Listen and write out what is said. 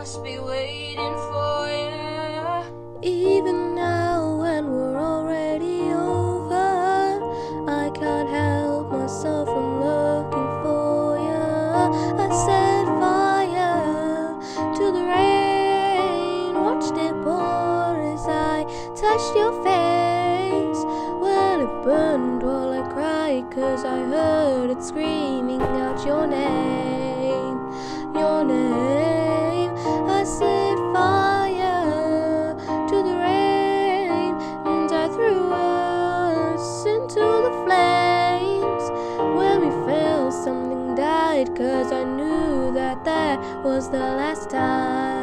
must be waiting for you. Even now when we're already over, I can't help myself from looking for you. I set fire to the rain, watched it pour as I touched your face. Well, it burned while I cried, 'cause I heard it screaming out your name, your name. I set fire to the rain, and I threw us into the flames. When we fell, something died, 'cause I knew that that was the last time.